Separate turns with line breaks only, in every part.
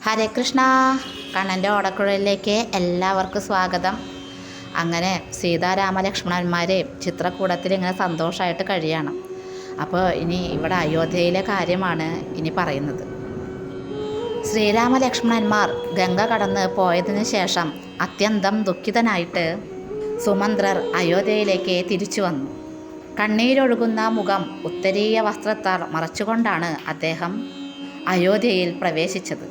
ഹരേ കൃഷ്ണ. കണ്ണൻ്റെ ഓടക്കുഴലിലേക്ക് എല്ലാവർക്കും സ്വാഗതം. അങ്ങനെ സീതാരാമ ലക്ഷ്മണന്മാർ ചിത്രകൂടത്തിൽ ഇങ്ങനെ സന്തോഷമായിട്ട് കഴിയാണ്. അപ്പോൾ ഇനി ഇവിടെ അയോധ്യയിലെ കാര്യമാണ് ഇനി പറയുന്നത്. ശ്രീരാമ ലക്ഷ്മണന്മാർ ഗംഗ കടന്ന് പോയതിനു ശേഷം അത്യന്തം ദുഃഖിതനായിട്ട് സുമന്ത്രർ അയോധ്യയിലേക്ക് തിരിച്ചു വന്നു. കണ്ണീരൊഴുകുന്ന മുഖം ഉത്തരീയ വസ്ത്രത്താൽ മറച്ചുകൊണ്ടാണ് അദ്ദേഹം അയോധ്യയിൽ പ്രവേശിച്ചത്.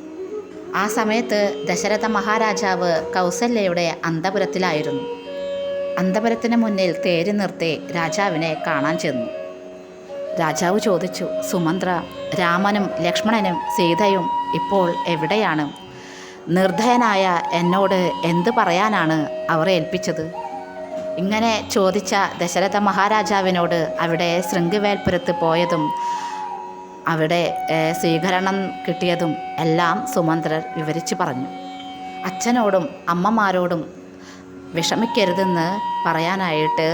ആ സമയത്ത് ദശരഥ മഹാരാജാവ് കൗസല്യയുടെ അന്തപുരത്തിലായിരുന്നു. അന്തപുരത്തിന് മുന്നിൽ തേര് നിർത്തി രാജാവിനെ കാണാൻ ചെന്നു. രാജാവ് ചോദിച്ചു, സുമന്ത്ര, രാമനും ലക്ഷ്മണനും സീതയും ഇപ്പോൾ എവിടെയാണ്? നിർദ്ധയനായ എന്നോട് എന്തു പറയാനാണ് അവർ ഏൽപ്പിച്ചത്? ഇങ്ങനെ ചോദിച്ച ദശരഥ മഹാരാജാവിനോട് അവിടെ ശൃംഗവേൽപുരത്ത് പോയതും അവിടെ സ്വീകരണം കിട്ടിയതും എല്ലാം സുമന്ത്രർ വിവരിച്ചു പറഞ്ഞു. അച്ഛനോടും അമ്മമാരോടും വിഷമിക്കരുതെന്ന് പറയാനായിട്ട്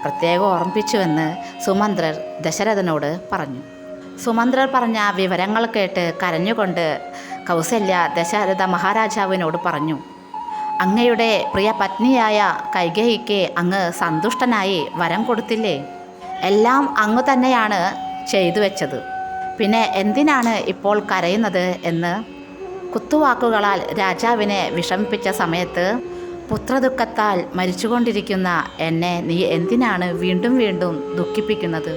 പ്രത്യേകം ഓർമ്മിപ്പിച്ചുവെന്ന് സുമന്ത്രർ ദശരഥനോട് പറഞ്ഞു. സുമന്ത്രർ പറഞ്ഞ വിവരങ്ങൾ കേട്ട് കരഞ്ഞുകൊണ്ട് കൗസല്യ ദശരഥ മഹാരാജാവിനോട് പറഞ്ഞു, അങ്ങയുടെ പ്രിയ പത്നിയായ കൈകേയിക്ക് അങ്ങ് സന്തുഷ്ടനായി വരം കൊടുത്തില്ലേ? എല്ലാം അങ്ങ് തന്നെയാണ് ചെയ്തു വെച്ചത്. പിന്നെ എന്തിനാണ് ഇപ്പോൾ കരയുന്നത് എന്ന് കുത്തുവാക്കുകളാൽ രാജാവിനെ വിഷമിപ്പിച്ച സമയത്ത്, പുത്രദുഃഖത്താൽ മരിച്ചുകൊണ്ടിരിക്കുന്ന എന്നെ നീ എന്തിനാണ് വീണ്ടും വീണ്ടും ദുഃഖിപ്പിക്കുന്നത്?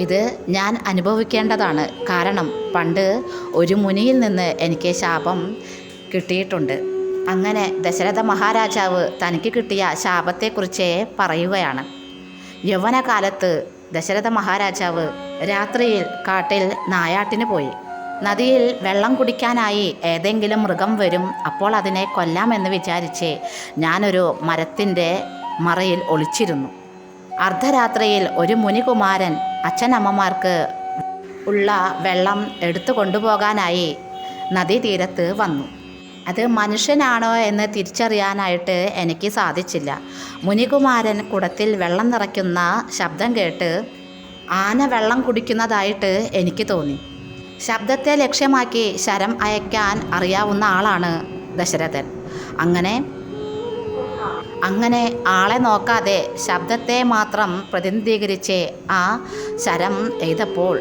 ഇത് ഞാൻ അനുഭവിക്കേണ്ടതാണ്. കാരണം പണ്ട് ഒരു മുനിയിൽ നിന്ന് എനിക്ക് ശാപം കിട്ടിയിട്ടുണ്ട്. അങ്ങനെ ദശരഥ മഹാരാജാവ് തനിക്ക് കിട്ടിയ ശാപത്തെക്കുറിച്ച് പറയുകയാണ്. യൗവനകാലത്ത് ദശരഥ മഹാരാജാവ് രാത്രിയിൽ കാട്ടിൽ നായാട്ടിന് പോയി. നദിയിൽ വെള്ളം കുടിക്കാനായി ഏതെങ്കിലും മൃഗം വരും. അപ്പോൾ അതിനെ കൊല്ലാമെന്ന് വിചാരിച്ച് ഞാനൊരു മരത്തിൻ്റെ മറയിൽ ഒളിച്ചിരുന്നു. അർദ്ധരാത്രിയിൽ ഒരു മുനികുമാരൻ അച്ഛനമ്മമാർക്ക് ഉള്ള വെള്ളം എടുത്തു കൊണ്ടുപോകാനായി നദീതീരത്ത് വന്നു. അത് മനുഷ്യനാണോ എന്ന് തിരിച്ചറിയാനായിട്ട് എനിക്ക് സാധിച്ചില്ല. മുനികുമാരൻ കുടത്തിൽ വെള്ളം നിറയ്ക്കുന്ന ശബ്ദം കേട്ട് ആന വെള്ളം കുടിക്കുന്നതായിട്ട് എനിക്ക് തോന്നി. ശബ്ദത്തെ ലക്ഷ്യമാക്കി ശരം അയക്കാൻ അറിയാവുന്ന ആളാണ് ദശരഥൻ. അങ്ങനെ ആളെ നോക്കാതെ ശബ്ദത്തെ മാത്രം പ്രതിനിധീകരിച്ച് ആ ശരം എയ്തപ്പോൾ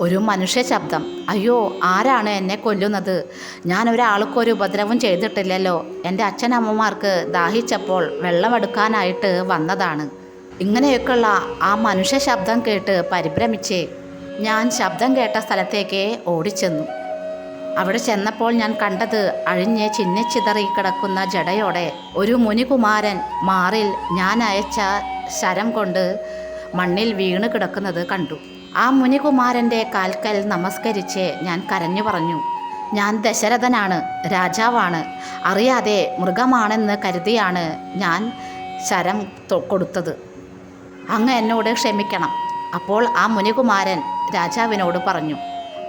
ഒരു മനുഷ്യ ശബ്ദം. അയ്യോ, ആരാണ് എന്നെ കൊല്ലുന്നത്? ഞാൻ ഒരാൾക്കൊരു ഉപദ്രവം ചെയ്തിട്ടില്ലല്ലോ. എൻ്റെ അച്ഛനമ്മമാർക്ക് ദാഹിച്ചപ്പോൾ വെള്ളമെടുക്കാനായിട്ട് വന്നതാണ്. ഇങ്ങനെയൊക്കെയുള്ള ആ മനുഷ്യ ശബ്ദം കേട്ട് പരിഭ്രമിച്ച് ഞാൻ ശബ്ദം കേട്ട സ്ഥലത്തേക്ക് ഓടിച്ചെന്നു. അവിടെ ചെന്നപ്പോൾ ഞാൻ കണ്ടത് അഴിഞ്ഞ് ചിന്നിച്ചിതറി കിടക്കുന്ന ജടയോടെ ഒരു മുനികുമാരൻ മാറിൽ ഞാൻ അയച്ച ശരം കൊണ്ട് മണ്ണിൽ വീണ് കിടക്കുന്നത് കണ്ടു. ആ മുനികുമാരൻ്റെ കാൽക്കൽ നമസ്കരിച്ച് ഞാൻ കരഞ്ഞു പറഞ്ഞു, ഞാൻ ദശരഥനാണ്, രാജാവാണ്. അറിയാതെ മൃഗമാണെന്ന് കരുതിയാണ് ഞാൻ ശരം കൊടുത്തത്. അങ്ങ് എന്നോട് ക്ഷമിക്കണം. അപ്പോൾ ആ മുനികുമാരൻ രാജാവിനോട് പറഞ്ഞു,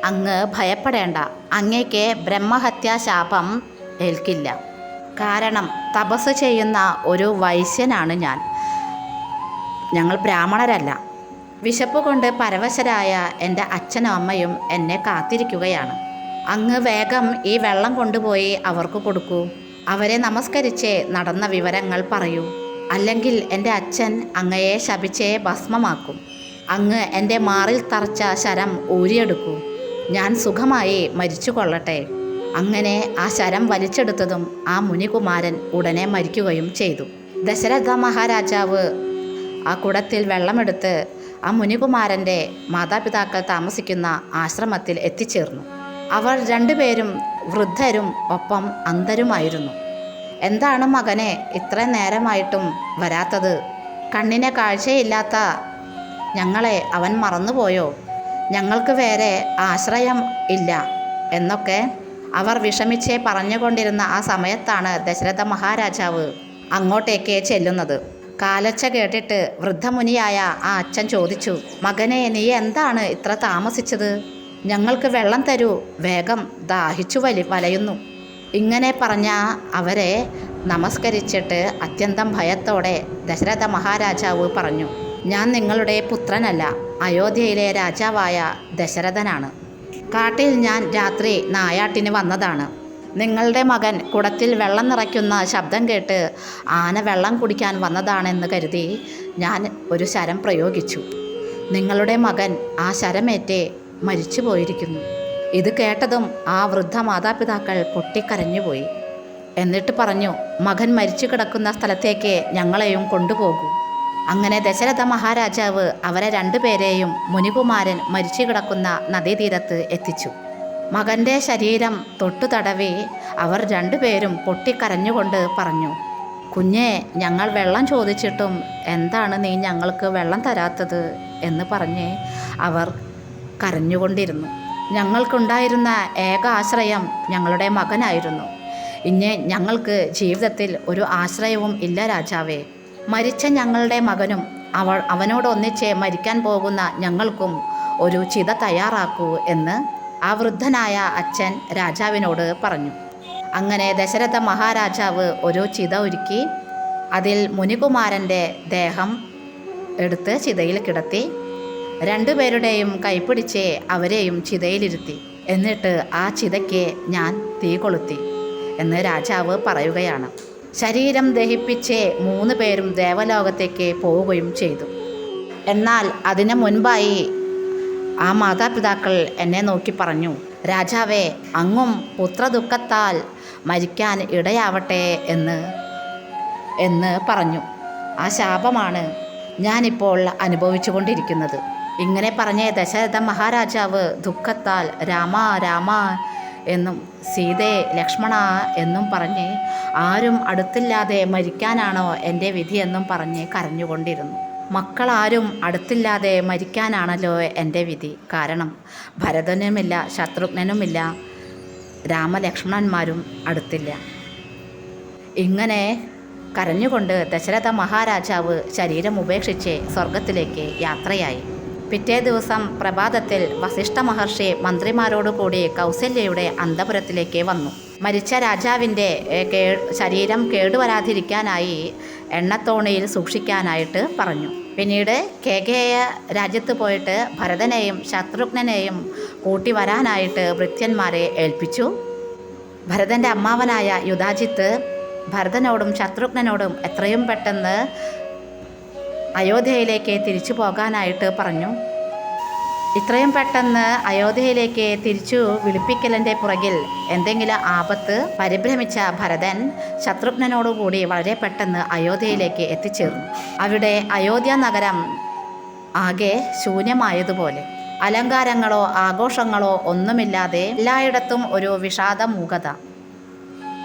അങ്ങ് ഭയപ്പെടേണ്ട, അങ്ങേക്ക് ബ്രഹ്മഹത്യാശാപം ഏൽക്കില്ല. കാരണം തപസ് ചെയ്യുന്ന ഒരു വൈശ്യനാണ് ഞാൻ. ഞങ്ങൾ ബ്രാഹ്മണരല്ല. വിശപ്പ് കൊണ്ട് പരവശരായ എൻ്റെ അച്ഛനും അമ്മയും എന്നെ കാത്തിരിക്കുകയാണ്. അങ്ങ് വേഗം ഈ വെള്ളം കൊണ്ടുപോയി അവർക്ക് കൊടുക്കൂ. അവരെ നമസ്കരിച്ച് നടന്ന വിവരങ്ങൾ പറയൂ. അല്ലെങ്കിൽ എൻ്റെ അച്ഛൻ അങ്ങയെ ശപിച്ചേ ഭസ്മമാക്കും. അങ്ങ് എൻ്റെ മാറിൽ തറച്ച ശരം ഊരിയെടുക്കൂ. ഞാൻ സുഖമായി മരിച്ചു കൊള്ളട്ടെ. അങ്ങനെ ആ ശരം വലിച്ചെടുത്തതും ആ മുനികുമാരൻ ഉടനെ മരിക്കുകയും ചെയ്തു. ദശരഥ മഹാരാജാവ് ആ കുടത്തിൽ വെള്ളമെടുത്ത് ആ മുനികുമാരൻ്റെ മാതാപിതാക്കൾ താമസിക്കുന്ന ആശ്രമത്തിൽ എത്തിച്ചേർന്നു. അവർ രണ്ടുപേരും വൃദ്ധരും ഒപ്പം അന്ധരുമായിരുന്നു. എന്താണ് മകനെ ഇത്ര നേരമായിട്ടും വരാത്തത്? കണ്ണിന് കാഴ്ചയില്ലാത്ത ഞങ്ങളെ അവൻ മറന്നുപോയോ? ഞങ്ങൾക്ക് വേറെ ആശ്രയം ഇല്ല എന്നൊക്കെ അവർ വിഷമിച്ച് പറഞ്ഞുകൊണ്ടിരുന്ന ആ സമയത്താണ് ദശരഥ മഹാരാജാവ് അങ്ങോട്ടേക്ക് ചെല്ലുന്നത്. കാലൊച്ച കേട്ടിട്ട് വൃദ്ധമുനിയായ ആ അച്ഛൻ ചോദിച്ചു, മകനെ, നീ എന്താണ് ഇത്ര താമസിച്ചത്? ഞങ്ങൾക്ക് വെള്ളം തരൂ, വേഗം ദാഹിച്ചു വലയുന്നു. ഇങ്ങനെ പറഞ്ഞ അവരെ നമസ്കരിച്ചിട്ട് അത്യന്തം ഭയത്തോടെ ദശരഥ മഹാരാജാവ് പറഞ്ഞു, ഞാൻ നിങ്ങളുടെ പുത്രനല്ല, അയോധ്യയിലെ രാജാവായ ദശരഥനാണ്. കാട്ടിൽ ഞാൻ രാത്രി നായാട്ടിന് വന്നതാണ്. നിങ്ങളുടെ മകൻ കുടത്തിൽ വെള്ളം നിറയ്ക്കുന്ന ശബ്ദം കേട്ട് ആന വെള്ളം കുടിക്കാൻ വന്നതാണെന്ന് കരുതി ഞാൻ ഒരു ശരം പ്രയോഗിച്ചു. നിങ്ങളുടെ മകൻ ആ ശരമേറ്റ് മരിച്ചു പോയിരിക്കുന്നു. ഇത് കേട്ടതും ആ വൃദ്ധ മാതാപിതാക്കൾ പൊട്ടിക്കരഞ്ഞുപോയി. എന്നിട്ട് പറഞ്ഞു, മകൻ മരിച്ചു കിടക്കുന്ന സ്ഥലത്തേക്ക് ഞങ്ങളെയും കൊണ്ടുപോകൂ. അങ്ങനെ ദശരഥ മഹാരാജാവ് അവരെ രണ്ടുപേരെയും മുനികുമാരൻ മരിച്ചു കിടക്കുന്ന നദീതീരത്ത് എത്തിച്ചു. മകൻ്റെ ശരീരം തൊട്ടു തടവി അവർ രണ്ടുപേരും പൊട്ടിക്കരഞ്ഞുകൊണ്ട് പറഞ്ഞു, കുഞ്ഞെ, ഞങ്ങൾ വെള്ളം ചോദിച്ചിട്ടും എന്താണ് നീ ഞങ്ങൾക്ക് വെള്ളം തരാത്തത് എന്ന് പറഞ്ഞ് അവർ കരഞ്ഞുകൊണ്ടിരുന്നു. ഞങ്ങൾക്കുണ്ടായിരുന്ന ഏക ആശ്രയം ഞങ്ങളുടെ മകനായിരുന്നു. ഇനി ഞങ്ങൾക്ക് ജീവിതത്തിൽ ഒരു ആശ്രയവും ഇല്ല രാജാവേ. മരിച്ച ഞങ്ങളുടെ മകനും അവനോടൊന്നിച്ച് മരിക്കാൻ പോകുന്ന ഞങ്ങൾക്കും ഒരു ചിത തയ്യാറാക്കൂ എന്ന് ആ വൃദ്ധനായ അച്ഛൻ രാജാവിനോട് പറഞ്ഞു. അങ്ങനെ ദശരഥ മഹാരാജാവ് ഒരു ചിത ഒരുക്കി അതിൽ മുനികുമാരൻ്റെ ദേഹം എടുത്ത് ചിതയിൽ കിടത്തി രണ്ടുപേരുടെയും കൈപ്പിടിച്ച് അവരെയും ചിതയിലിരുത്തി. എന്നിട്ട് ആ ചിതയ്ക്ക് ഞാൻ തീ കൊളുത്തി എന്ന് രാജാവ് പറയുകയാണ്. ശരീരം ദഹിപ്പിച്ച് 3 പേരും ദേവലോകത്തേക്ക് പോവുകയും ചെയ്തു. എന്നാൽ അതിനു മുൻപായി ആ മാതാപിതാക്കൾ എന്നെ നോക്കി പറഞ്ഞു, രാജാവേ, അങ്ങും പുത്രദുഃഖത്താൽ മരിക്കാൻ ഇടയാവട്ടെ എന്ന് പറഞ്ഞു. ആ ശാപമാണ് ഞാനിപ്പോൾ അനുഭവിച്ചു കൊണ്ടിരിക്കുന്നത്. ഇങ്ങനെ പറഞ്ഞ് ദശരഥ മഹാരാജാവ് ദുഃഖത്താൽ രാമ രാമ എന്നും സീതേ ലക്ഷ്മണ എന്നും പറഞ്ഞ് ആരും അടുത്തില്ലാതെ മരിക്കാനാണോ എൻ്റെ വിധിയെന്നും പറഞ്ഞ് കരഞ്ഞുകൊണ്ടിരുന്നു. മക്കളാരും അടുത്തില്ലാതെ മരിക്കാനാണല്ലോ എൻ്റെ വിധി. കാരണം ഭരതനുമില്ല, ശത്രുഘ്നനുമില്ല, രാമലക്ഷ്മണന്മാരും അടുത്തില്ല. ഇങ്ങനെ കരഞ്ഞുകൊണ്ട് ദശരഥ മഹാരാജാവ് ശരീരം ഉപേക്ഷിച്ച് സ്വർഗത്തിലേക്ക് യാത്രയായി. പിറ്റേ ദിവസം പ്രഭാതത്തിൽ വസിഷ്ഠ മഹർഷി മന്ത്രിമാരോടുകൂടി കൗസല്യയുടെ അന്തപുരത്തിലേക്ക് വന്നു. മരിച്ച രാജാവിൻ്റെ ശരീരം കേടുവരാതിരിക്കാനായി എണ്ണത്തോണിയിൽ സൂക്ഷിക്കാനായിട്ട് പറഞ്ഞു. പിന്നീട് കേകേയ രാജ്യത്ത് പോയിട്ട് ഭരതനെയും ശത്രുഘ്നെയും കൂട്ടി വരാനായിട്ട് ഭൃത്യന്മാരെ ഏൽപ്പിച്ചു. ഭരതൻ്റെ അമ്മാവനായ യുധാജിത്ത് ഭരതനോടും ശത്രുഘ്നോടും എത്രയും പെട്ടെന്ന് അയോധ്യയിലേക്ക് തിരിച്ചു പോകാനായിട്ട് പറഞ്ഞു. ഇത്രയും പെട്ടെന്ന് അയോധ്യയിലേക്ക് തിരിച്ചു വിളിപ്പിക്കലിൻ്റെ പുറകിൽ എന്തെങ്കിലും ആപത്ത് പരിഭ്രമിച്ച ഭരതൻ ശത്രുഘ്നോടുകൂടി വളരെ പെട്ടെന്ന് അയോധ്യയിലേക്ക് എത്തിച്ചേർന്നു. അവിടെ അയോധ്യ നഗരം ആകെ ശൂന്യമായതുപോലെ, അലങ്കാരങ്ങളോ ആഘോഷങ്ങളോ ഒന്നുമില്ലാതെ എല്ലായിടത്തും ഒരു വിഷാദമൂകത.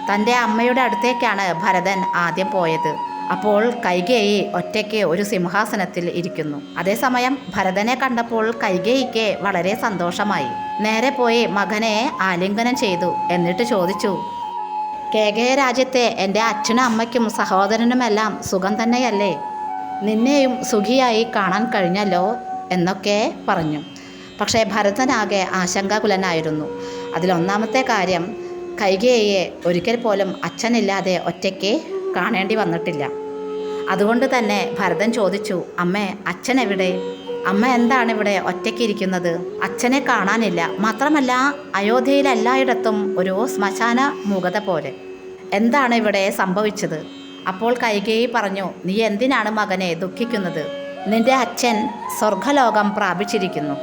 തൻ്റെ അമ്മയുടെ അടുത്തേക്കാണ് ഭരതൻ ആദ്യം പോയത്. അപ്പോൾ കൈകേയി ഒറ്റയ്ക്ക് ഒരു സിംഹാസനത്തിൽ ഇരിക്കുന്നു. അതേസമയം ഭരതനെ കണ്ടപ്പോൾ കൈകേയിക്ക് വളരെ സന്തോഷമായി. നേരെ പോയി മകനെ ആലിംഗനം ചെയ്തു. എന്നിട്ട് ചോദിച്ചു, കേകയ രാജ്യത്തെ എൻ്റെ അച്ഛനും അമ്മയ്ക്കും സഹോദരനുമെല്ലാം സുഖം തന്നെയല്ലേ? നിന്നെയും സുഖിയായി കാണാൻ കഴിഞ്ഞല്ലോ എന്നൊക്കെ പറഞ്ഞു. പക്ഷേ ഭരതനാകെ ആശങ്കാകുലനായിരുന്നു. അതിലൊന്നാമത്തെ കാര്യം, കൈകേയിയെ ഒരിക്കൽ പോലും അച്ഛനില്ലാതെ ഒറ്റയ്ക്ക് കാണേണ്ടി വന്നിട്ടില്ല. അതുകൊണ്ട് തന്നെ ഭരതൻ ചോദിച്ചു, അമ്മേ, അച്ഛൻ എവിടെ? അമ്മ എന്താണ് ഇവിടെ ഒറ്റയ്ക്കിരിക്കുന്നത്? അച്ഛനെ കാണാനില്ല. മാത്രമല്ല അയോധ്യയിൽ എല്ലായിടത്തും ഒരു ശ്മശാന മൂകത പോലെ. എന്താണ് ഇവിടെ സംഭവിച്ചത്? അപ്പോൾ കൈകേയി പറഞ്ഞു, നീ എന്തിനാണ് മകനെ ദുഃഖിക്കുന്നത്? നിന്റെ അച്ഛൻ സ്വർഗലോകം പ്രാപിച്ചിരിക്കുന്നു.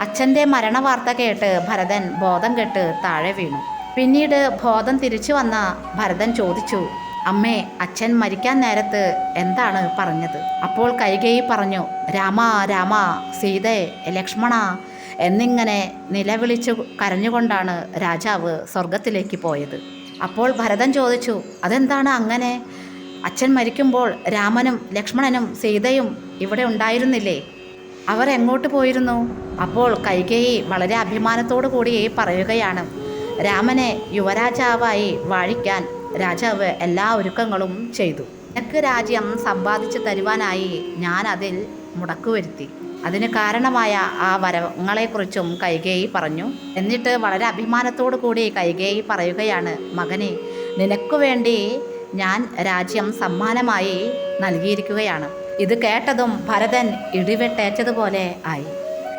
അച്ഛൻ്റെ മരണവാർത്ത കേട്ട് ഭരതൻ ബോധം കെട്ട് താഴെ വീണു. പിന്നീട് ബോധം തിരിച്ചു വന്ന ഭരതൻ ചോദിച്ചു, അമ്മേ, അച്ഛൻ മരിക്കാൻ നേരത്ത് എന്താണ് പറഞ്ഞത്? അപ്പോൾ കൈകേയി പറഞ്ഞു, രാമ രാമ, സീതേ ലക്ഷ്മണ എന്നിങ്ങനെ നിലവിളിച്ചു കരഞ്ഞുകൊണ്ടാണ് രാജാവ് സ്വർഗത്തിലേക്ക് പോയത്. അപ്പോൾ ഭരതൻ ചോദിച്ചു, അതെന്താണ് അങ്ങനെ? അച്ഛൻ മരിക്കുമ്പോൾ രാമനും ലക്ഷ്മണനും സീതയും ഇവിടെ ഉണ്ടായിരുന്നില്ലേ? അവർ എങ്ങോട്ട് പോയിരുന്നു? അപ്പോൾ കൈകേയി വളരെ അഭിമാനത്തോടു കൂടി പറയുകയാണ്, രാമനെ യുവരാജാവായി വാഴിക്കാൻ രാജാവ് എല്ലാ ഒരുക്കങ്ങളും ചെയ്തു. എനിക്ക് രാജ്യം സമ്പാദിച്ചു തരുവാനായി ഞാൻ അതിൽ മുടക്കുവരുത്തി. അതിന് കാരണമായ ആ വരങ്ങളെക്കുറിച്ചും കൈകേയി പറഞ്ഞു. എന്നിട്ട് വളരെ അഭിമാനത്തോടു കൂടി കൈകേയി പറയുകയാണ്, മകനെ, നിനക്കു വേണ്ടി ഞാൻ രാജ്യം സമ്മാനമായി നൽകിയിരിക്കുകയാണ്. ഇത് കേട്ടതും ഭരതൻ ഇടിവെട്ടേറ്റതുപോലെ ആയി.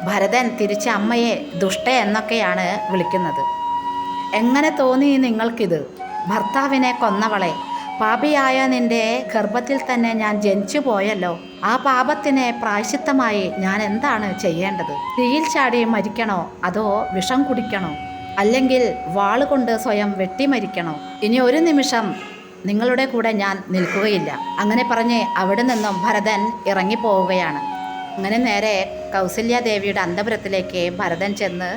ഭരതൻ തിരിച്ച് അമ്മയെ ദുഷ്ട എന്നൊക്കെയാണ് വിളിക്കുന്നത്. എങ്ങനെ തോന്നി നിങ്ങൾക്കിത്? ഭർത്താവിനെ കൊന്നവളെ, പാപിയായ നിന്റെ ഗർഭത്തിൽ തന്നെ ഞാൻ ജനിച്ചു പോയല്ലോ. ആ പാപത്തിന് പ്രായശ്ചിത്തമായി ഞാൻ എന്താണ് ചെയ്യേണ്ടത്? തീയിൽ ചാടി മരിക്കണോ, അതോ വിഷം കുടിക്കണോ, അല്ലെങ്കിൽ വാളുകൊണ്ട് സ്വയം വെട്ടിമരിക്കണോ? ഇനി ഒരു നിമിഷം നിങ്ങളുടെ കൂടെ ഞാൻ നിൽക്കുകയില്ല. അങ്ങനെ പറഞ്ഞ് അവിടെ നിന്നും ഭരതൻ ഇറങ്ങിപ്പോവുകയാണ്. അങ്ങനെ നേരെ കൗസല്യാദേവിയുടെ അന്തപുരത്തിലേക്ക് ഭരതൻ ചെന്ന്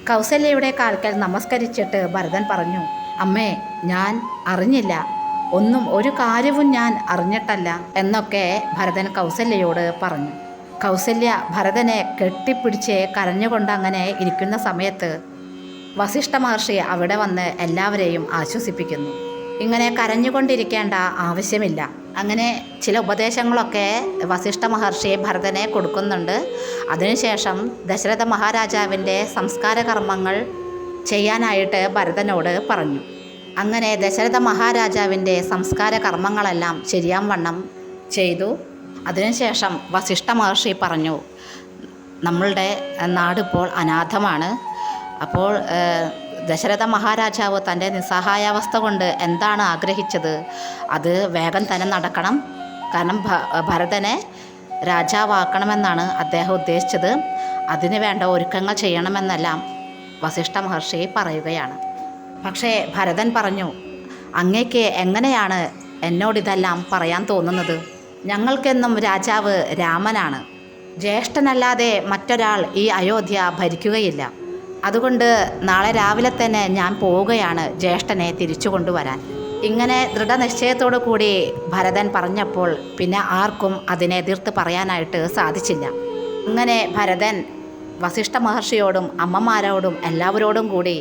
കൗസല്യയുടെ കാൽക്കൽ നമസ്കരിച്ചിട്ട് ഭരതൻ പറഞ്ഞു, അമ്മേ, ഞാൻ അറിഞ്ഞില്ല, ഒരു കാര്യവും ഞാൻ അറിഞ്ഞിട്ടല്ല എന്നൊക്കെ ഭരതൻ കൗസല്യയോട് പറഞ്ഞു. കൗസല്യ ഭരതനെ കെട്ടിപ്പിടിച്ച് കരഞ്ഞുകൊണ്ട് അങ്ങനെ ഇരിക്കുന്ന സമയത്ത് വസിഷ്ഠ മഹർഷി അവിടെ വന്ന് എല്ലാവരെയും ആശ്വസിപ്പിക്കുന്നു. ഇങ്ങനെ കരഞ്ഞുകൊണ്ടിരിക്കേണ്ട ആവശ്യമില്ല. അങ്ങനെ ചില ഉപദേശങ്ങളൊക്കെ വസിഷ്ഠ മഹർഷി ഭരതനെ കൊടുക്കുന്നുണ്ട്. അതിനുശേഷം ദശരഥ മഹാരാജാവിൻ്റെ സംസ്കാര കർമ്മങ്ങൾ ചെയ്യാനായിട്ട് ഭരതനോട് പറഞ്ഞു. അങ്ങനെ ദശരഥ മഹാരാജാവിൻ്റെ സംസ്കാര കർമ്മങ്ങളെല്ലാം ശരിയാം വണ്ണം ചെയ്തു. അതിനുശേഷം വസിഷ്ഠ മഹർഷി പറഞ്ഞു, നമ്മളുടെ നാടിപ്പോൾ അനാഥമാണ്. അപ്പോൾ ദശരഥ മഹാരാജാവ് തൻ്റെ നിസ്സഹായാവസ്ഥ കൊണ്ട് എന്താണ് ആഗ്രഹിച്ചത്, അത് വേഗം തന്നെ നടക്കണം. കാരണം ഭരതനെ രാജാവാക്കണമെന്നാണ് അദ്ദേഹം ഉദ്ദേശിച്ചത്. അതിന് വേണ്ട ഒരുക്കങ്ങൾ ചെയ്യണമെന്നെല്ലാം വസിഷ്ഠ മഹർഷി പറയുകയാണ്. പക്ഷേ ഭരതൻ പറഞ്ഞു, അങ്ങേക്ക് എങ്ങനെയാണ് എന്നോടിതെല്ലാം പറയാൻ തോന്നുന്നത്? ഞങ്ങൾക്കെന്നും രാജാവ് രാമനാണ്. ജ്യേഷ്ഠനല്ലാതെ മറ്റൊരാൾ ഈ അയോധ്യ ഭരിക്കുകയില്ല. അതുകൊണ്ട് നാളെ രാവിലെ തന്നെ ഞാൻ പോവുകയാണ് ജ്യേഷ്ഠനെ തിരിച്ചു കൊണ്ടുവരാൻ. ഇങ്ങനെ ദൃഢനിശ്ചയത്തോടു കൂടി ഭരതൻ പറഞ്ഞപ്പോൾ പിന്നെ ആർക്കും അതിനെ എതിർത്ത് പറയാനായിട്ട് സാധിച്ചില്ല. അങ്ങനെ ഭരതൻ വസിഷ്ഠ മഹർഷിയോടും അമ്മമാരോടും എല്ലാവരോടും കൂടി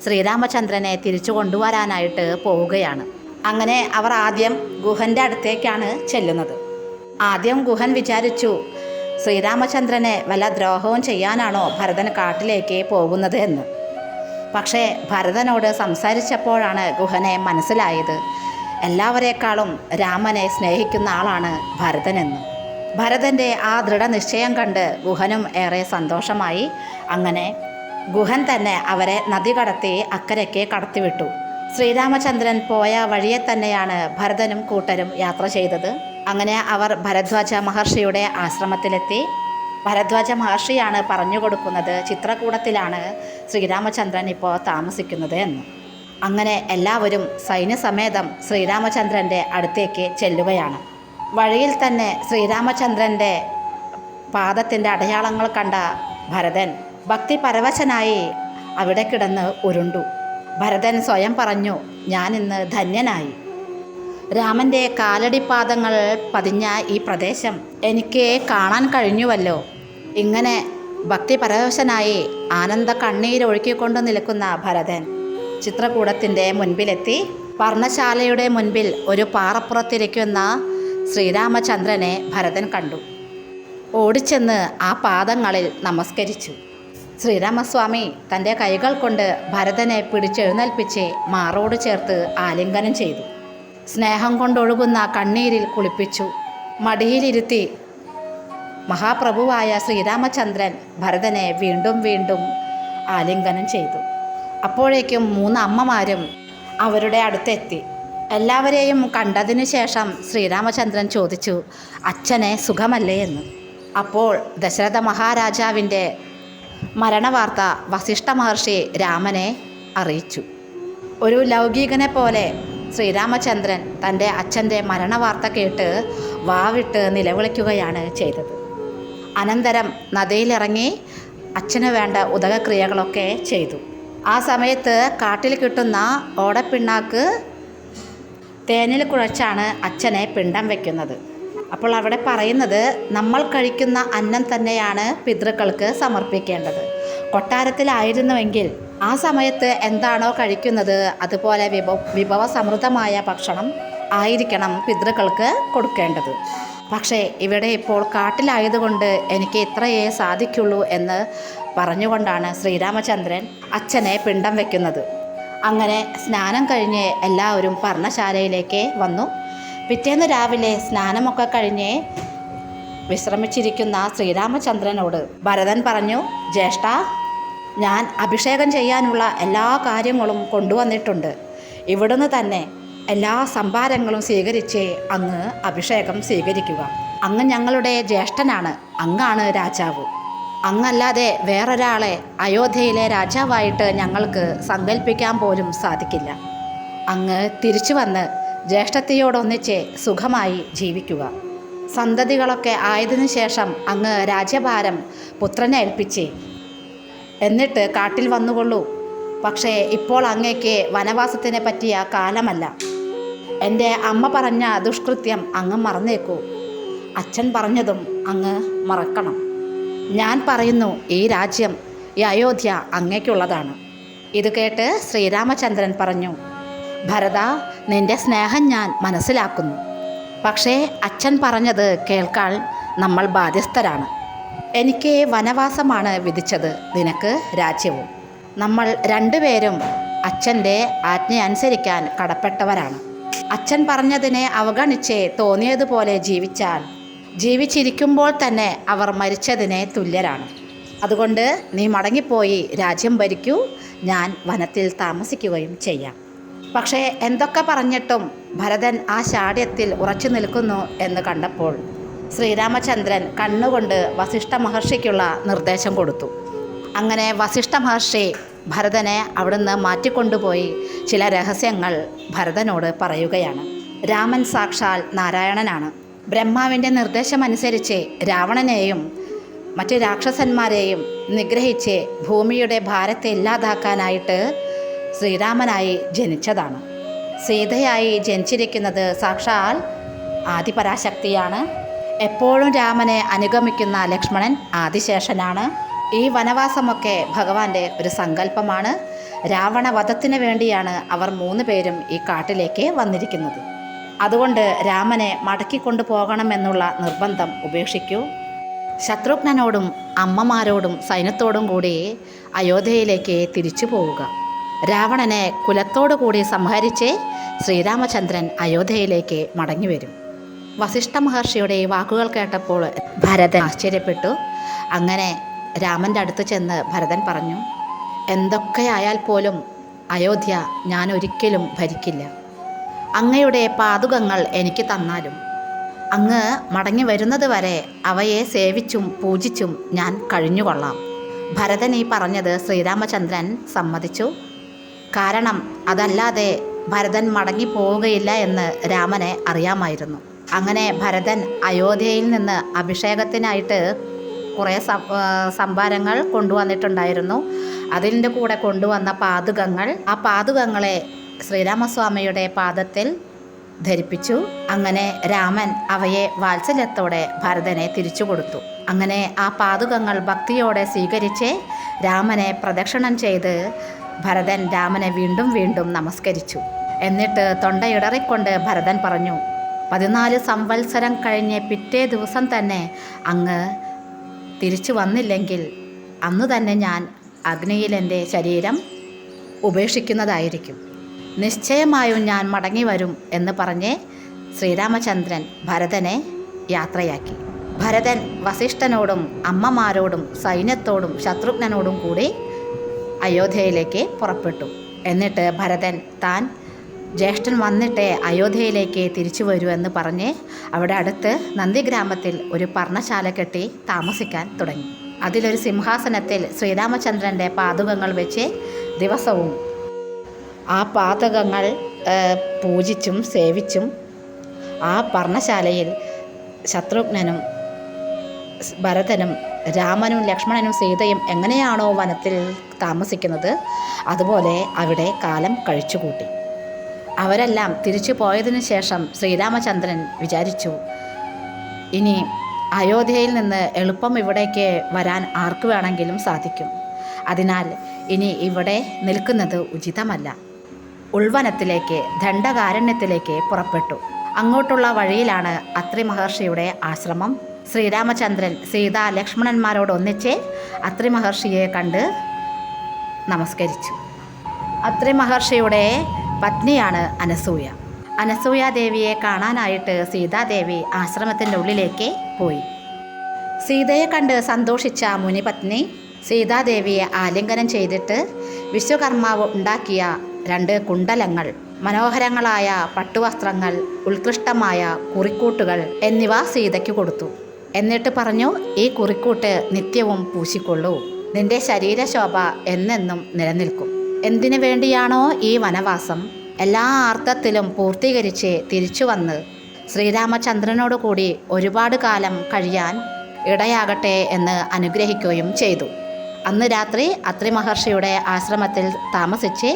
ശ്രീരാമചന്ദ്രനെ തിരിച്ചു കൊണ്ടുവരാനായിട്ട് പോവുകയാണ്. അങ്ങനെ അവർ ആദ്യം ഗുഹൻ്റെ അടുത്തേക്കാണ് ചെല്ലുന്നത്. ആദ്യം ഗുഹൻ വിചാരിച്ചു, ശ്രീരാമചന്ദ്രനെ വല്ല ദ്രോഹവും ചെയ്യാനാണോ ഭരതൻ കാട്ടിലേക്ക് പോകുന്നത് എന്ന്. പക്ഷേ ഭരതനോട് സംസാരിച്ചപ്പോഴാണ് ഗുഹനെ മനസ്സിലായത്, എല്ലാവരേക്കാളും രാമനെ സ്നേഹിക്കുന്ന ആളാണ് ഭരതനെന്ന്. ഭരതൻ്റെ ആ ദൃഢനിശ്ചയം കണ്ട് ഗുഹനും ഏറെ സന്തോഷമായി. അങ്ങനെ ഗുഹൻ തന്നെ അവരെ നദി കടത്തി അക്കരയ്ക്ക് കടത്തിവിട്ടു. ശ്രീരാമചന്ദ്രൻ പോയ വഴിയെ തന്നെയാണ് ഭരതനും കൂട്ടരും യാത്ര ചെയ്തത്. അങ്ങനെ അവർ ഭരദ്വാജ മഹർഷിയുടെ ആശ്രമത്തിലെത്തി. ഭരദ്വാജ മഹർഷിയാണ് പറഞ്ഞു കൊടുക്കുന്നത് ചിത്രകൂടത്തിലാണ് ശ്രീരാമചന്ദ്രൻ ഇപ്പോൾ താമസിക്കുന്നത് എന്ന്. അങ്ങനെ എല്ലാവരും സൈന്യസമേതം ശ്രീരാമചന്ദ്രൻ്റെ അടുത്തേക്ക് ചെല്ലുകയാണ്. വഴിയിൽ തന്നെ ശ്രീരാമചന്ദ്രൻ്റെ പാദത്തിൻ്റെ അടയാളങ്ങൾ കണ്ട ഭരതൻ ഭക്തിപരവശനായി അവിടെ കിടന്ന് ഉരുണ്ടു. ഭരതൻ സ്വയം പറഞ്ഞു, ഞാനിന്ന് ധന്യനായി. രാമൻ്റെ കാലടിപ്പാദങ്ങൾ പതിഞ്ഞ ഈ പ്രദേശം എനിക്ക് കാണാൻ കഴിഞ്ഞുവല്ലോ. ഇങ്ങനെ ഭക്തിപരവശനായി ആനന്ദ കണ്ണീരൊഴുക്കിക്കൊണ്ട് നിൽക്കുന്ന ഭരതൻ ചിത്രകൂടത്തിൻ്റെ മുൻപിലെത്തി. പർണശാലയുടെ മുൻപിൽ ഒരു പാറപ്പുറത്തിരിക്കുന്ന ശ്രീരാമചന്ദ്രനെ ഭരതൻ കണ്ടു. ഓടിച്ചെന്ന് ആ പാദങ്ങളിൽ നമസ്കരിച്ചു. ശ്രീരാമസ്വാമി തൻ്റെ കൈകൾ കൊണ്ട് ഭരതനെ പിടിച്ചെഴുന്നേൽപ്പിച്ച് മാറോട് ചേർത്ത് ആലിംഗനം ചെയ്തു. സ്നേഹം കൊണ്ടൊഴുകുന്ന കണ്ണീരിൽ കുളിപ്പിച്ചു. മടിയിലിരുത്തി മഹാപ്രഭുവായ ശ്രീരാമചന്ദ്രൻ ഭരതനെ വീണ്ടും വീണ്ടും ആലിംഗനം ചെയ്തു. അപ്പോഴേക്കും 3 അമ്മമാരും അവരുടെ അടുത്തെത്തി. എല്ലാവരെയും കണ്ടതിനു ശേഷം ശ്രീരാമചന്ദ്രൻ ചോദിച്ചു, അച്ഛനെ സുഖമല്ലേ എന്ന്. അപ്പോൾ ദശരഥ മഹാരാജാവിൻ്റെ മരണവാർത്ത വസിഷ്ഠ മഹർഷി രാമനെ അറിയിച്ചു. ഒരു ലൗകികനെ പോലെ ശ്രീരാമചന്ദ്രൻ തൻ്റെ അച്ഛൻ്റെ മരണവാർത്ത കേട്ട് വാവിട്ട് നിലവിളിക്കുകയാണ് ചെയ്തത്. അനന്തരം നദിയിലിറങ്ങി അച്ഛന് വേണ്ട ഉദകക്രിയകളൊക്കെ ചെയ്തു. ആ സമയത്ത് കാട്ടിൽ കിട്ടുന്ന ഓടപ്പിണ്ണാക്ക് തേനിൽ കുഴച്ചാണ് അച്ഛനെ പിണ്ടം വയ്ക്കുന്നത്. അപ്പോൾ അവിടെ പറയുന്നത്, നമ്മൾ കഴിക്കുന്ന അന്നം തന്നെയാണ് പിതൃക്കൾക്ക് സമർപ്പിക്കേണ്ടത്. കൊട്ടാരത്തിലായിരുന്നുവെങ്കിൽ ആ സമയത്ത് എന്താണോ കഴിക്കുന്നത് അതുപോലെ വിഭവസമൃദ്ധമായ ഭക്ഷണം ആയിരിക്കണം പിതൃക്കൾക്ക് കൊടുക്കേണ്ടത്. പക്ഷേ ഇവിടെ ഇപ്പോൾ കാട്ടിലായതുകൊണ്ട് എനിക്ക് ഇത്രയേ സാധിക്കുള്ളൂ എന്ന് പറഞ്ഞുകൊണ്ടാണ് ശ്രീരാമചന്ദ്രൻ അച്ഛനെ പിണ്ടം വയ്ക്കുന്നത്. അങ്ങനെ സ്നാനം കഴിഞ്ഞ് എല്ലാവരും പർണശാലയിലേക്ക് വന്നു. പിറ്റേന്ന് രാവിലെ സ്നാനമൊക്കെ കഴിഞ്ഞ് വിശ്രമിച്ചിരിക്കുന്ന ശ്രീരാമചന്ദ്രനോട് ഭരതൻ പറഞ്ഞു, ജ്യേഷ്ഠ, ഞാൻ അഭിഷേകം ചെയ്യാനുള്ള എല്ലാ കാര്യങ്ങളും കൊണ്ടുവന്നിട്ടുണ്ട്. ഇവിടുന്ന് തന്നെ എല്ലാ സംഭാരങ്ങളും സ്വീകരിച്ച് അങ്ങ് അഭിഷേകം സ്വീകരിക്കുക. അങ്ങ് ഞങ്ങളുടെ ജ്യേഷ്ഠനാണ്, അങ്ങാണ് രാജാവ്. അങ്ങല്ലാതെ വേറൊരാളെ അയോധ്യയിലെ രാജാവായിട്ട് ഞങ്ങൾക്ക് സങ്കല്പിക്കാൻ പോലും സാധിക്കില്ല. അങ്ങ് തിരിച്ചു വന്ന് ജ്യേഷ്ഠത്തിയോടൊന്നിച്ച് സുഖമായി ജീവിക്കുക. സന്തതികളൊക്കെ ആയതിനു ശേഷം അങ്ങ് രാജ്യഭാരം പുത്രനെ ഏൽപ്പിച്ച് എന്നിട്ട് കാട്ടിൽ വന്നുകൊള്ളൂ. പക്ഷേ ഇപ്പോൾ അങ്ങേക്ക് വനവാസത്തിനെ പറ്റിയ കാലമല്ല. എൻ്റെ അമ്മ പറഞ്ഞ ദുഷ്കൃത്യം അങ്ങ് മറന്നേക്കൂ. അച്ഛൻ പറഞ്ഞതും അങ്ങ് മറക്കണം. ഞാൻ പറയുന്നു, ഈ രാജ്യം, ഈ അയോധ്യ അങ്ങേക്കുള്ളതാണ്. ഇത് കേട്ട് ശ്രീരാമചന്ദ്രൻ പറഞ്ഞു, ഭരത, നിന്റെ സ്നേഹം ഞാൻ മനസ്സിലാക്കുന്നു. പക്ഷേ അച്ഛൻ പറഞ്ഞത് കേൾക്കാൻ നമ്മൾ ബാധ്യസ്ഥരാണ്. എനിക്ക് വനവാസമാണ് വിധിച്ചത്, നിനക്ക് രാജ്യവും. നമ്മൾ രണ്ടുപേരും അച്ഛൻ്റെ ആജ്ഞ അനുസരിക്കാൻ കടപ്പെട്ടവരാണ്. അച്ഛൻ പറഞ്ഞതിനെ അവഗണിച്ച് തോന്നിയതുപോലെ ജീവിച്ചാൽ ജീവിച്ചിരിക്കുമ്പോൾ തന്നെ അവർ മരിച്ചതിനെ തുല്യരാണ്. അതുകൊണ്ട് നീ മടങ്ങിപ്പോയി രാജ്യം ഭരിക്കൂ, ഞാൻ വനത്തിൽ താമസിക്കുകയും ചെയ്യാം. പക്ഷേ എന്തൊക്കെ പറഞ്ഞിട്ടും ഭരതൻ ആ ശാഠ്യത്തിൽ ഉറച്ചു നിൽക്കുന്നു എന്ന് കണ്ടപ്പോൾ ശ്രീരാമചന്ദ്രൻ കണ്ണുകൊണ്ട് വസിഷ്ഠ മഹർഷിക്കുള്ള നിർദ്ദേശം കൊടുത്തു. അങ്ങനെ വസിഷ്ഠ മഹർഷി ഭരതനെ അവിടുന്ന് മാറ്റിക്കൊണ്ടുപോയി ചില രഹസ്യങ്ങൾ ഭരതനോട് പറയുകയാണ്. രാമൻ സാക്ഷാൽ നാരായണനാണ്. ബ്രഹ്മാവിൻ്റെ നിർദ്ദേശമനുസരിച്ച് രാവണനെയും മറ്റ് രാക്ഷസന്മാരെയും നിഗ്രഹിച്ച് ഭൂമിയുടെ ഭാരത്തെ ഇല്ലാതാക്കാനായിട്ട് ശ്രീരാമനായി ജനിച്ചതാണ്. സീതയായി ജനിച്ചിരിക്കുന്നത് സാക്ഷാൽ ആദിപരാശക്തിയാണ്. എപ്പോഴും രാമനെ അനുഗമിക്കുന്ന ലക്ഷ്മണൻ ആദിശേഷനാണ്. ഈ വനവാസമൊക്കെ ഭഗവാന്റെ ഒരു സങ്കല്പമാണ്. രാവണവധത്തിന് വേണ്ടിയാണ് അവർ 3 പേരും ഈ കാട്ടിലേക്ക് വന്നിരിക്കുന്നത്. അതുകൊണ്ട് രാമനെ മടക്കിക്കൊണ്ടു പോകണമെന്നുള്ള നിർബന്ധം ഉപേക്ഷിക്കൂ. ശത്രുഘ്നനോടും അമ്മമാരോടും സൈന്യത്തോടും കൂടി അയോധ്യയിലേക്ക് തിരിച്ചു പോവുക. രാവണനെ കുലത്തോടു കൂടി സംഹരിച്ച് ശ്രീരാമചന്ദ്രൻ അയോധ്യയിലേക്ക് മടങ്ങി വരും. വസിഷ്ഠ മഹർഷിയുടെ ഈ വാക്കുകൾ കേട്ടപ്പോൾ ഭരതൻ ആശ്ചര്യപ്പെട്ടു. അങ്ങനെ രാമൻ്റെ അടുത്ത് ചെന്ന് ഭരതൻ പറഞ്ഞു, എന്തൊക്കെയായാൽ പോലും അയോധ്യ ഞാൻ ഒരിക്കലും ഭരിക്കില്ല. അങ്ങയുടെ പാദുകങ്ങൾ എനിക്ക് തന്നാലും അങ്ങ് മടങ്ങി വരുന്നത് വരെ അവയെ സേവിച്ചും പൂജിച്ചും ഞാൻ കഴിഞ്ഞുകൊള്ളാം. ഭരതൻ ഈ പറഞ്ഞത് ശ്രീരാമചന്ദ്രൻ സമ്മതിച്ചു. കാരണം അതല്ലാതെ ഭരതൻ മടങ്ങി പോവുകയില്ല എന്ന് രാമനെ അറിയാമായിരുന്നു. അങ്ങനെ ഭരതൻ അയോധ്യയിൽ നിന്ന് അഭിഷേകത്തിനായിട്ട് കുറേ സംഭാരങ്ങൾ കൊണ്ടുവന്നിട്ടുണ്ടായിരുന്നു. അതിൻ്റെ കൂടെ കൊണ്ടുവന്ന പാദുകങ്ങൾ, ആ പാദുകങ്ങളെ ശ്രീരാമസ്വാമിയുടെ പാദത്തിൽ ധരിപ്പിച്ചു. അങ്ങനെ രാമൻ അവയെ വാത്സല്യത്തോടെ ഭരതനെ തിരിച്ചു കൊടുത്തു. അങ്ങനെ ആ പാദുകങ്ങൾ ഭക്തിയോടെ സ്വീകരിച്ച് രാമനെ പ്രദക്ഷിണം ചെയ്ത് ഭരതൻ രാമനെ വീണ്ടും വീണ്ടും നമസ്കരിച്ചു. എന്നിട്ട് തൊണ്ടയിടറിക്കൊണ്ട് ഭരതൻ പറഞ്ഞു, 14 സംവത്സരം കഴിഞ്ഞ് പിറ്റേ ദിവസം തന്നെ അങ്ങ് തിരിച്ചു വന്നില്ലെങ്കിൽ അന്നു തന്നെ ഞാൻ അഗ്നിയിൽ എൻ്റെ ശരീരം ഉപേക്ഷിക്കുന്നതായിരിക്കും. നിശ്ചയമായും ഞാൻ മടങ്ങി വരും എന്ന് പറഞ്ഞ് ശ്രീരാമചന്ദ്രൻ ഭരതനെ യാത്രയാക്കി. ഭരതൻ വസിഷ്ഠനോടും അമ്മമാരോടും സൈന്യത്തോടും ശത്രുഘ്നനോടും കൂടി അയോധ്യയിലേക്ക് പുറപ്പെട്ടു. എന്നിട്ട് ഭരതൻ താൻ ജ്യേഷ്ഠൻ വന്നിട്ട് അയോധ്യയിലേക്ക് തിരിച്ചു വരൂ എന്ന് പറഞ്ഞ് അവിടെ അടുത്ത് നന്ദിഗ്രാമത്തിൽ ഒരു പർണശാല കെട്ടി താമസിക്കാൻ തുടങ്ങി. അതിലൊരു സിംഹാസനത്തിൽ ശ്രീരാമചന്ദ്രൻ്റെ പാദുകങ്ങൾ വെച്ച് ദിവസവും ആ പാതകങ്ങൾ പൂജിച്ചും സേവിച്ചും ആ പർണശാലയിൽ ശത്രുഘ്നനും ഭരതനും രാമനും ലക്ഷ്മണനും സീതയും എങ്ങനെയാണോ വനത്തിൽ താമസിക്കുന്നത് അതുപോലെ അവിടെ കാലം കഴിച്ചുകൂട്ടി. അവരെല്ലാം തിരിച്ചു പോയതിനു ശേഷം ശ്രീരാമചന്ദ്രൻ വിചാരിച്ചു, ഇനി അയോധ്യയിൽ നിന്ന് എളുപ്പം ഇവിടേക്ക് വരാൻ ആർക്ക് വേണമെങ്കിലും സാധിക്കും. അതിനാൽ ഇനി ഇവിടെ നിൽക്കുന്നത് ഉചിതമല്ല. ഉൾവനത്തിലേക്ക് ദണ്ഡകാരണ്യത്തിലേക്ക് പുറപ്പെട്ടു. അങ്ങോട്ടുള്ള വഴിയിലാണ് അത്രി മഹർഷിയുടെ ആശ്രമം. ശ്രീരാമചന്ദ്രൻ സീതാ ലക്ഷ്മണന്മാരോടൊന്നിച്ച് അത്രി മഹർഷിയെ കണ്ട് നമസ്കരിച്ചു. അത്രി മഹർഷിയുടെ പത്നിയാണ് അനസൂയ. അനസൂയാദേവിയെ കാണാനായിട്ട് സീതാദേവി ആശ്രമത്തിൻ്റെ ഉള്ളിലേക്ക് പോയി. സീതയെ കണ്ട് സന്തോഷിച്ച മുനിപത്നി സീതാദേവിയെ ആലിംഗനം ചെയ്തിട്ട് വിശ്വകർമാവ് ഉണ്ടാക്കിയ 2 കുണ്ടലങ്ങൾ, മനോഹരങ്ങളായ പട്ടുവസ്ത്രങ്ങൾ, ഉത്കൃഷ്ടമായ കുറിക്കൂട്ടുകൾ എന്നിവ സീതയ്ക്ക് കൊടുത്തു. എന്നിട്ട് പറഞ്ഞു, ഈ കുറിക്കൂട്ട് നിത്യവും പൂശിക്കൊള്ളൂ. നിന്റെ ശരീരശോഭ എന്നെന്നും നിലനിൽക്കും. എന്തിനു വേണ്ടിയാണോ ഈ വനവാസം, എല്ലാ അർത്ഥത്തിലും പൂർത്തീകരിച്ച് തിരിച്ചു വന്ന് ശ്രീരാമചന്ദ്രനോട് കൂടി ഒരുപാട് കാലം കഴിയാൻ ഇടയാകട്ടെ എന്ന് അനുഗ്രഹിക്കുകയും ചെയ്തു. അന്ന് രാത്രി അത്രി മഹർഷിയുടെ ആശ്രമത്തിൽ താമസിച്ച്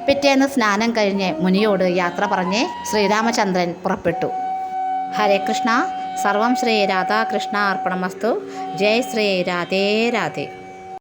പിറ്റേന്ന് സ്നാനം കഴിഞ്ഞ് മുനിയോട് യാത്ര പറഞ്ഞ് ശ്രീരാമചന്ദ്രൻ പുറപ്പെട്ടു. ഹരേ കൃഷ്ണ. സർവം ശ്രീ രാധാകൃഷ്ണ അർപ്പണമസ്തു. ജയ് ശ്രീ രാധേ രാധേ.